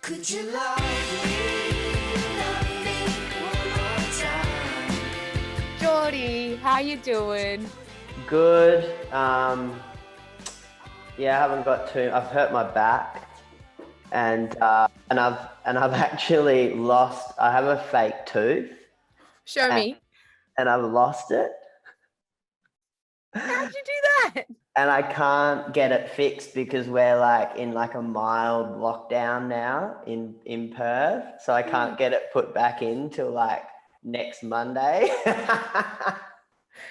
Could you love me one more time? Jordi, how you doing? Good. Yeah, I haven't got too. I've hurt my back, and I've actually lost. I have a fake tooth, Show and, me. and I've lost it, How'd you do that? and I can't get it fixed because we're like in like a mild lockdown now in Perth, so I can't get it put back in till like next Monday.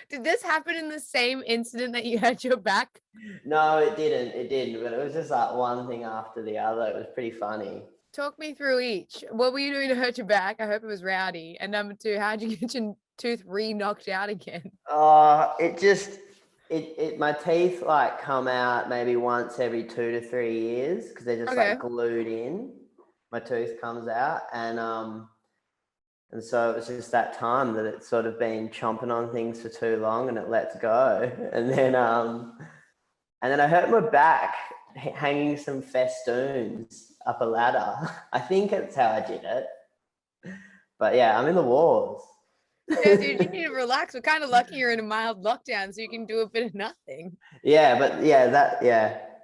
Did this happen in the same incident that you hurt your back? No, it didn't. It didn't. But it was just like one thing after the other. It was pretty funny. Talk me through each. What were you doing to hurt your back? I hope it was rowdy. And number two, how'd you get your tooth knocked out again? My teeth like come out maybe once every 2 to 3 years because they're just like glued in. My tooth comes out, and so it was just that time that it's sort of been chomping on things for too long, and it lets go. And then I hurt my back hanging some festoons up a ladder. I think that's how I did it. But yeah, I'm in the wars. Yeah, dude, you need to relax. We're kind of lucky you're in a mild lockdown, so you can do a bit of nothing. Yeah.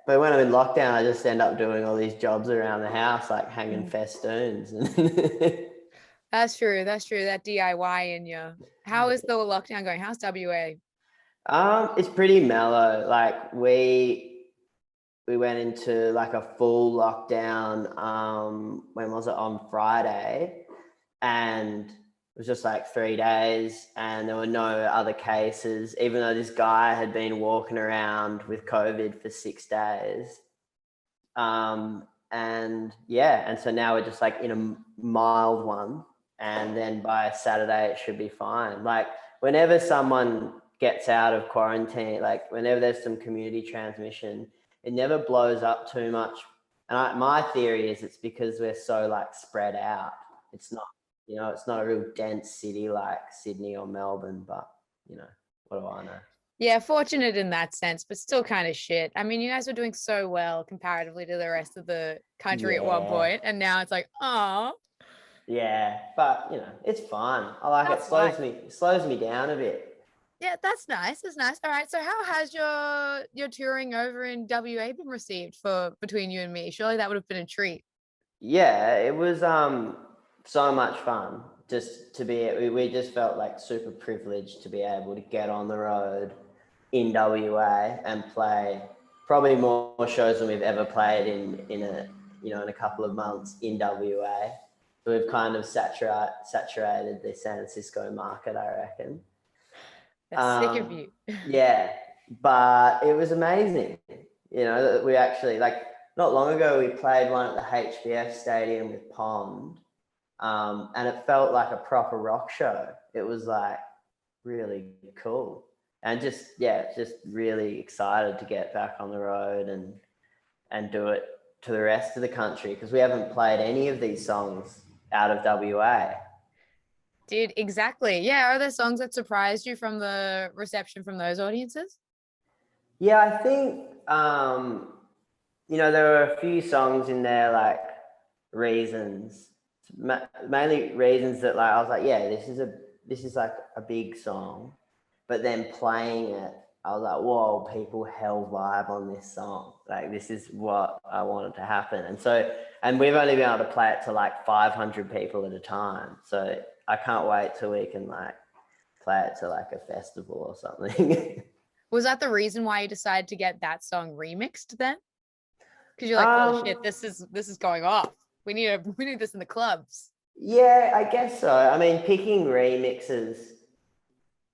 But when I'm in lockdown, I just end up doing all these jobs around the house, like hanging festoons. That's true. That's true. That DIY in you. How is the lockdown going? How's WA? It's pretty mellow. Like we went into like a full lockdown. When was it? On Friday, and it was just like 3 days, and there were no other cases, even though this guy had been walking around with COVID for 6 days. And so now we're just like in a mild one, and then by Saturday it should be fine. Like whenever someone gets out of quarantine, like whenever there's some community transmission, it never blows up too much. And my theory is it's because we're so like spread out. It's not, it's not a real dense city like Sydney or Melbourne, but what do I know? Yeah, fortunate in that sense, but still kind of shit. I mean, you guys were doing so well comparatively to the rest of the country at one point, and now it's like, oh. Yeah, but it's fun. I like it. Slows me down a bit. Yeah, that's nice. That's nice. All right. So how has your touring over in WA been received for between you and me? Surely that would have been a treat. Yeah, it was so much fun just to be. We just felt like super privileged to be able to get on the road in WA and play probably more shows than we've ever played in a couple of months in WA. So we've kind of saturated the San Francisco market, I reckon. That's sick of you. Yeah, but it was amazing. We actually, like, not long ago we played one at the HBF Stadium with Pond, and it felt like a proper rock show. It was like really cool, and just really excited to get back on the road and do it to the rest of the country, because we haven't played any of these songs out of WA. Dude, exactly. Yeah. Are there songs that surprised you from the reception from those audiences? Yeah, I think there were a few songs in there like Reasons, mainly Reasons, that like I was like, yeah, this is like a big song, but then playing it, I was like, whoa, people hell vibe on this song. Like this is what I wanted to happen, and we've only been able to play it to like 500 people at a time, so I can't wait till we can like play it to like a festival or something. Was that the reason why you decided to get that song remixed then? Because you're like, oh shit, this is going off. We need this in the clubs. Yeah, I guess so. I mean, picking remixes,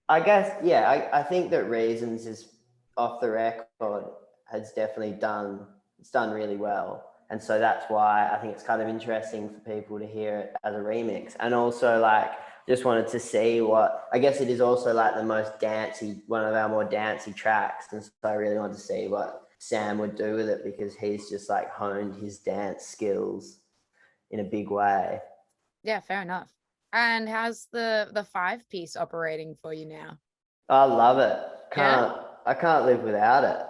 I guess, yeah, I think that Reasons is off the record has definitely done really well. And so that's why I think it's kind of interesting for people to hear it as a remix. And also like just wanted to see what, I guess it is also like the most dancey, one of our more dancey tracks. And so I really wanted to see what Sam would do with it, because he's just like honed his dance skills in a big way. Yeah, fair enough. And how's the 5-piece operating for you now? I love it. I can't live without it.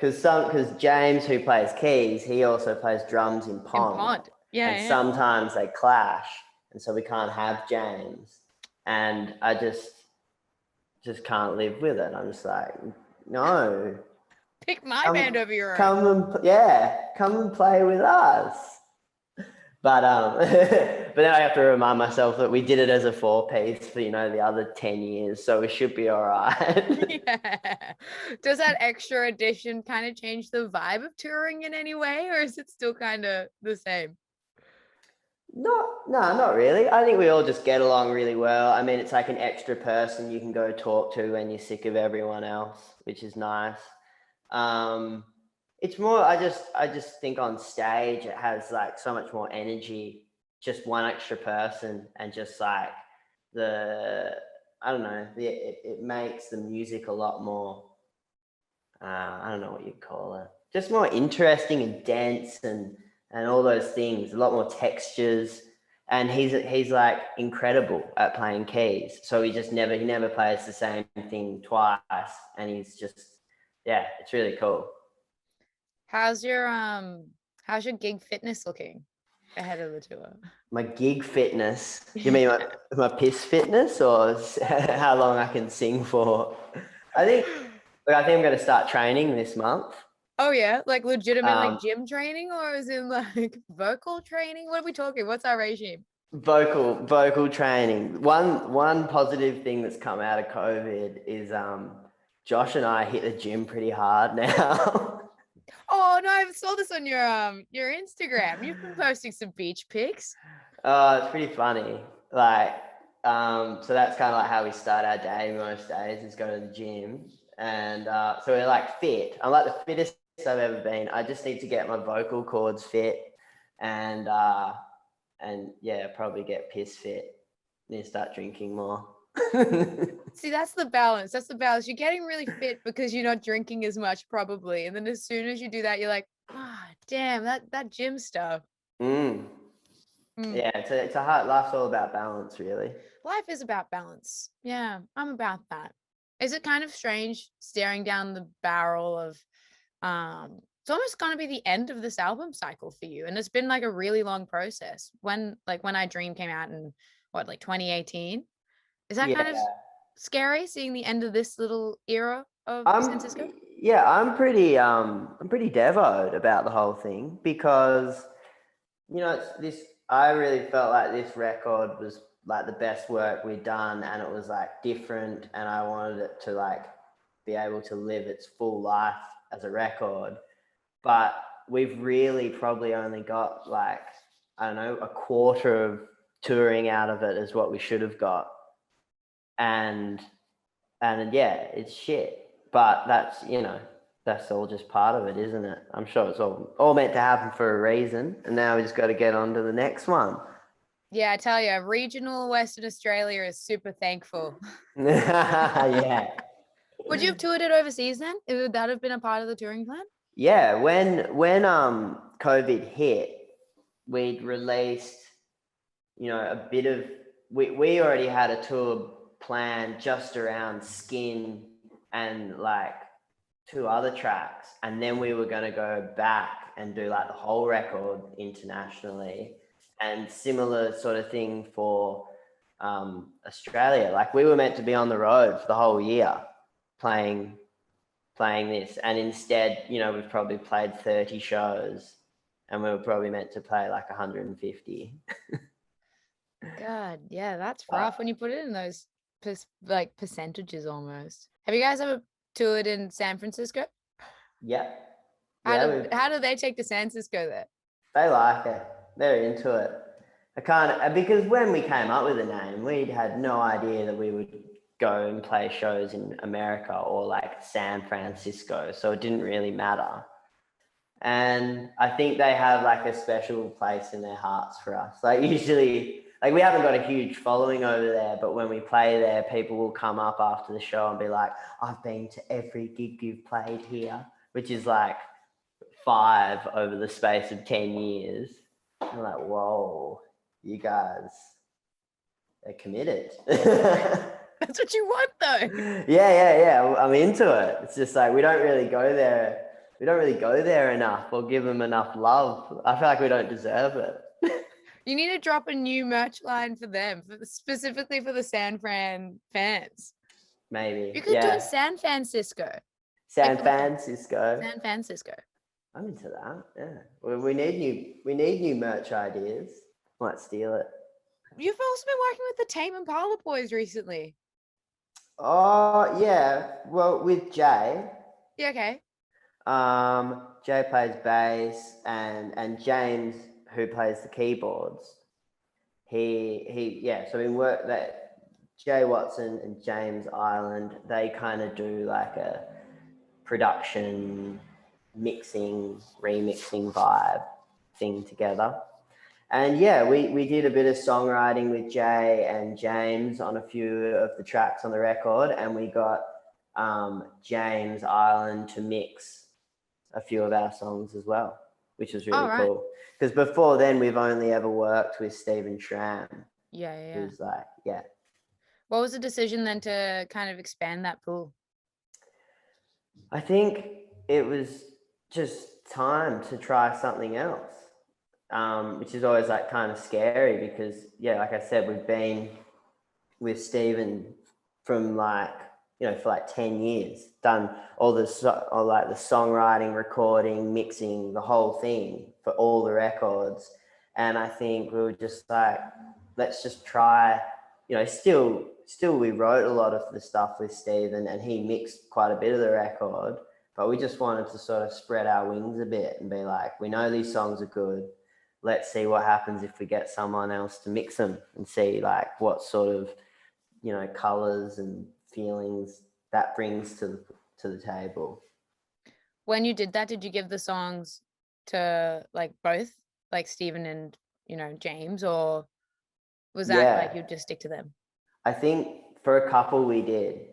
because James, who plays keys, he also plays drums in In Pond. Pond. Yeah, And yeah. sometimes they clash, and so we can't have James. And I just can't live with it. I'm just like, no, Pick my come, band over your own. come and play with us. But but then I have to remind myself that we did it as a 4-piece for the other 10 years, so we should be all right. Yeah. Does that extra addition kind of change the vibe of touring in any way, or is it still kind of the same? Not really. I think we all just get along really well. I mean, it's like an extra person you can go talk to when you're sick of everyone else, which is nice. It's more, I just think on stage it has like so much more energy, just one extra person, and just like I don't know, it makes the music a lot more, I don't know what you'd call it, just more interesting and dense and all those things, a lot more textures. And he's like incredible at playing keys. So he never plays the same thing twice. And he's just, yeah, it's really cool. How's your gig fitness looking ahead of the tour? My gig fitness, you mean my piss fitness, or how long I can sing for? I think I'm going to start training this month. Oh yeah, like legitimate like gym training, or is it like vocal training? What are we talking? What's our regime? Vocal training. One positive thing that's come out of COVID is Josh and I hit the gym pretty hard now. Oh no, I saw this on your Instagram. You've been posting some beach pics. It's pretty funny. Like, so that's kind of like how we start our day most days, is go to the gym. And so we're like fit. I'm like the fittest I've ever been. I just need to get my vocal cords fit and yeah, probably get piss fit. Need to start drinking more. See, that's the balance. That's the balance. You're getting really fit because you're not drinking as much, probably. And then as soon as you do that, you're like, damn, that gym stuff. Yeah, it's a hard, life's all about balance, really. Life is about balance. Yeah, I'm about that. Is it kind of strange staring down the barrel of it's almost gonna be the end of this album cycle for you? And it's been like a really long process. When I Dream came out in 2018? Is that kind of scary, seeing the end of this little era of San Cisco? Yeah, I'm pretty devoted about the whole thing, because I really felt like this record was like the best work we'd done, and it was like different, and I wanted it to like be able to live its full life as a record. But we've really probably only got like, I don't know, a quarter of touring out of it is what we should have got. And yeah, it's shit. But that's all just part of it, isn't it? I'm sure it's all meant to happen for a reason, and now we just got to get on to the next one. Yeah, I tell you, regional Western Australia is super thankful. Yeah. Would you have toured it overseas then? Would that have been a part of the touring plan? Yeah, when COVID hit, we'd released, a bit of, we already had a tour plan just around Skin and like 2 other tracks, and then we were going to go back and do like the whole record internationally, and similar sort of thing for Australia. Like, we were meant to be on the road for the whole year playing this, and instead, we've probably played 30 shows, and we were probably meant to play like 150. God, yeah, that's rough when you put it in those percentages almost. Have you guys ever toured in San Francisco? Yeah. How do they take to San Francisco there? They like it. They're into it. Because when we came up with the name, we'd had no idea that we would go and play shows in America or like San Francisco, so it didn't really matter. And I think they have like a special place in their hearts for us. Like, usually, like, we haven't got a huge following over there, but when we play there, people will come up after the show and be like, I've been to every gig you've played here, which is like 5 over the space of 10 years. I'm like, whoa, you guys are committed. That's what you want, though. Yeah. I'm into it. It's just like, we don't really go there we don't really go there enough or give them enough love. I feel like we don't deserve it. You need to drop a new merch line for them, specifically for the San Fran fans. Maybe. You could do a San Francisco. San Francisco. San Francisco. I'm into that. Yeah. We need new merch ideas. Might steal it. You've also been working with the Tame Impala boys recently. Oh yeah. Well, with Jay. Yeah, okay. Jay plays bass and James, who plays the keyboards. He yeah. So we work that Jay Watson and James Ireland. They kind of do like a production, mixing, remixing vibe thing together. And yeah, we did a bit of songwriting with Jay and James on a few of the tracks on the record, and we got James Ireland to mix a few of our songs as well, which was really cool. Because before then, we've only ever worked with Stephen Schramm. Yeah. Who's like, yeah. What was the decision then to kind of expand that pool? I think it was just time to try something else, which is always like kind of scary because, yeah, like I said, we've been with Stephen from like, for like 10 years, done all the songwriting, recording, mixing, the whole thing for all the records. And I think we were just like, let's just try, still we wrote a lot of the stuff with Stephen and he mixed quite a bit of the record, but we just wanted to sort of spread our wings a bit and be like, we know these songs are good. Let's see what happens if we get someone else to mix them and see like what sort of, colors and feelings that brings to the table. When you did that, did you give the songs to like both, like Stephen and James, or was that like you just stick to them? I think for a couple we did,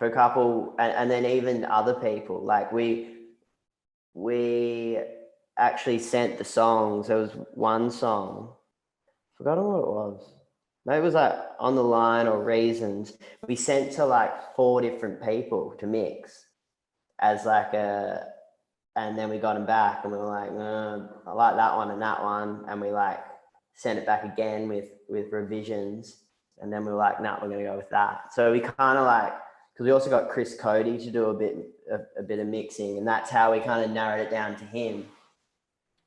and then even other people, like we actually sent the songs. There was one song, forgotten what it was. Maybe it was like On the Line or Reasons. We sent to like 4 different people to mix as like and then we got them back and we were like, no, I like that one and that one. And we like sent it back again with revisions. And then we were like, nah, we're going to go with that. So we kind of like, because we also got Chris Cody to do a bit of mixing, and that's how we kind of narrowed it down to him.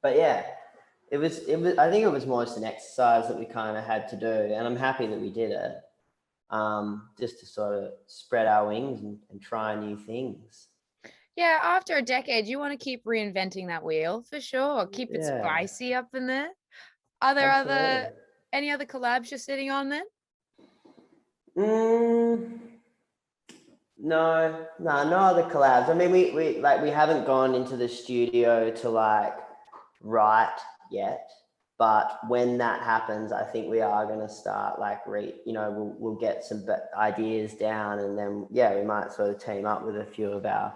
But yeah, it was. I think it was more just an exercise that we kind of had to do, and I'm happy that we did it, just to sort of spread our wings and try new things. Yeah, after a decade, you want to keep reinventing that wheel for sure. Keep it spicy up in there. Are there any other collabs you're sitting on then? No other collabs. I mean, we haven't gone into the studio to like write yet, but when that happens, I think we are going to start like we'll get some ideas down, and then we might sort of team up with a few of our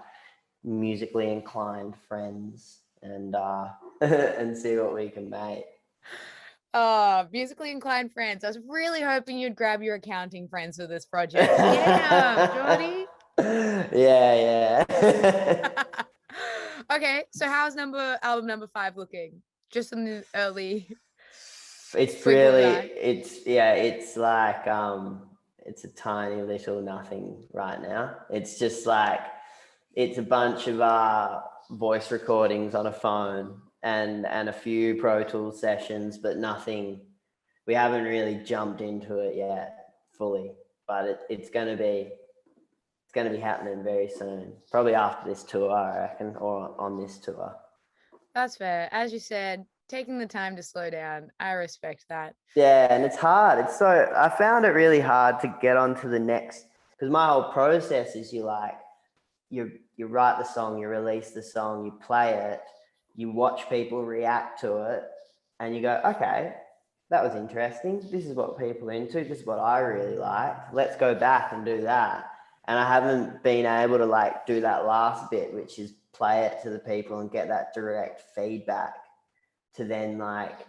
musically inclined friends and and see what we can make. Musically inclined friends. I was really hoping you'd grab your accounting friends for this project. Yeah, Jordi. Yeah. Okay, so how's album number 5 looking? Just in the early. It's really, it's like it's a tiny little nothing right now. It's just like it's a bunch of voice recordings on a phone and a few Pro Tools sessions, but nothing. We haven't really jumped into it yet fully, but it's going to be happening very soon. Probably after this tour, I reckon, or on this tour. That's fair. As you said, taking the time to slow down. I respect that. Yeah, and it's hard. I found it really hard to get onto the next, because my whole process is you write the song, you release the song, you play it, you watch people react to it, and you go, okay, that was interesting. This is what people are into. This is what I really like. Let's go back and do that. And I haven't been able to like do that last bit, which is play it to the people and get that direct feedback to then like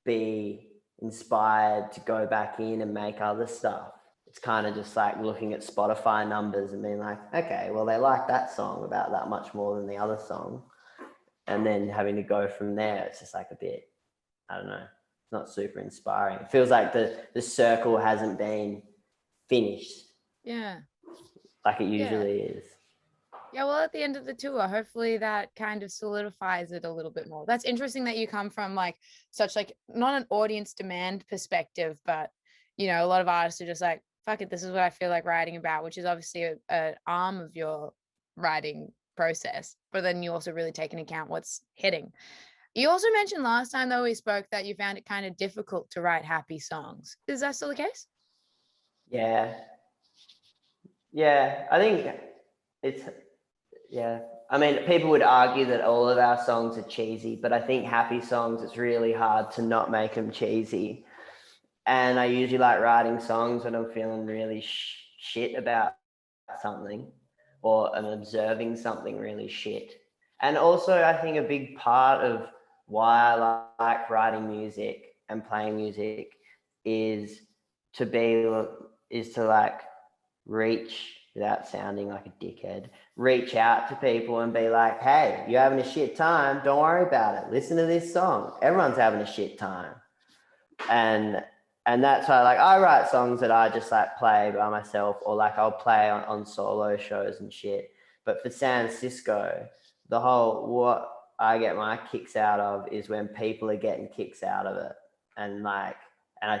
be inspired to go back in and make other stuff. it's kind of just like looking at Spotify numbers and being like, okay, well, they like that song about that much more than the other song. And then having to go from there, it's just like a bit, I don't know, it's not super inspiring. It feels like the circle hasn't been finished Yeah. like it usually is. Yeah, well, at the end of the tour, hopefully that kind of solidifies it a little bit more. That's interesting that you come from like such like not an audience demand perspective, but you know, a lot of artists are just like, fuck it, this is what I feel like writing about, which is obviously a arm of your writing process. But then you also really take into account what's hitting. You also mentioned last time though we spoke that you found it kind of difficult to write happy songs. Is that still the case? Yeah. Yeah, I think it's, yeah. I mean, people would argue that all of our songs are cheesy, but I think happy songs, it's really hard to not make them cheesy. And I usually like writing songs when I'm feeling really shit about something, or I'm observing something really shit. And also, I think a big part of why I like writing music and playing music is to like reach, without sounding like a dickhead, reach out to people and be like, hey, you're having a shit time, don't worry about it, listen to this song, everyone's having a shit time. And that's why like I write songs that I just like play by myself, or like I'll play on solo shows and shit. But for Cisco, the whole, what I get my kicks out of is when people are getting kicks out of it. And I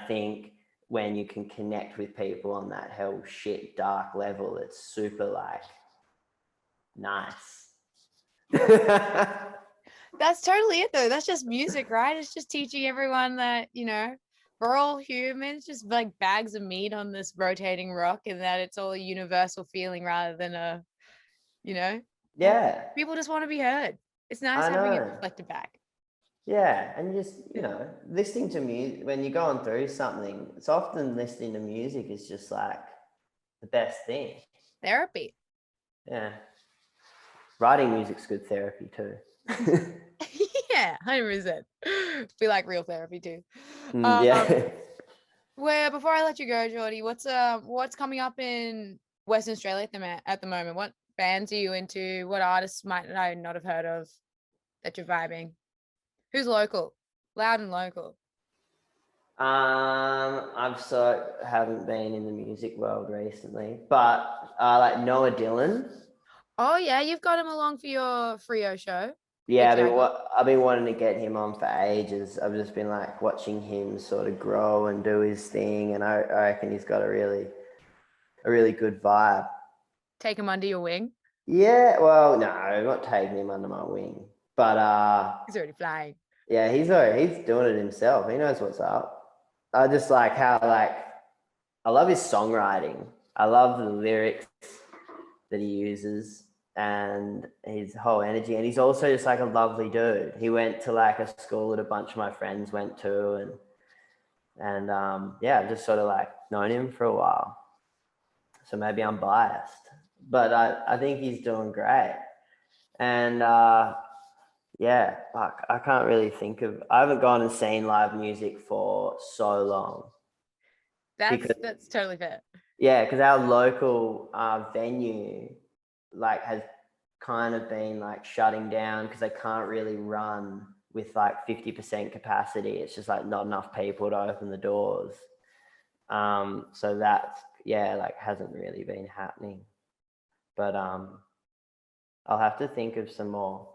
think when you can connect with people on that hell shit dark level, it's super like nice. That's totally it though. That's just music, right? It's just teaching everyone that, you know, we're all humans, just like bags of meat on this rotating rock, and that it's all a universal feeling rather than a, you know, Yeah, people just want to be heard. It's nice I having it know. reflected back. Yeah, and just, you know, listening to music when you're going through something, it's often listening to music is just like the best thing. Therapy. Yeah. Writing music's good therapy too. Yeah, 100%. We like real therapy too. Yeah. Where before I let you go, Jordi, what's coming up in Western Australia at the moment? What bands are you into? What artists might I not have heard of that you're vibing? Who's local? Loud and local. Haven't been in the music world recently, but I like Noah Dylan. Oh yeah, you've got him along for your Frio show. Yeah, Jaguar. I've been wanting to get him on for ages. I've just been like watching him sort of grow and do his thing, and I reckon he's got a really good vibe. Take him under your wing. Yeah, well, no, I'm not taking him under my wing, but He's already flying. yeah, he's doing it himself. He knows what's up. I just like how I love his songwriting. I love the lyrics that he uses and his whole energy. And he's also just like a lovely dude. He went to like a school that a bunch of my friends went to, and yeah, I've just sort of like known him for a while. So maybe I'm biased, but I think he's doing great. And yeah, fuck, I can't really think of, I haven't gone and seen live music for so long. That's totally fair. Yeah, because our local venue like has kind of been like shutting down because they can't really run with like 50% capacity. It's just like not enough people to open the doors. So that's, yeah, like hasn't really been happening. But I'll have to think of some more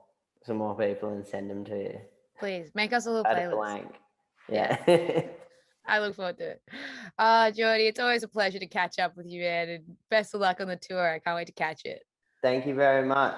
people and send them to you. Please make us a little At a playlist. blank. Yeah. I look forward to it. Jordi, it's always a pleasure to catch up with you, man. And best of luck on the tour. I can't wait to catch it. Thank you very much.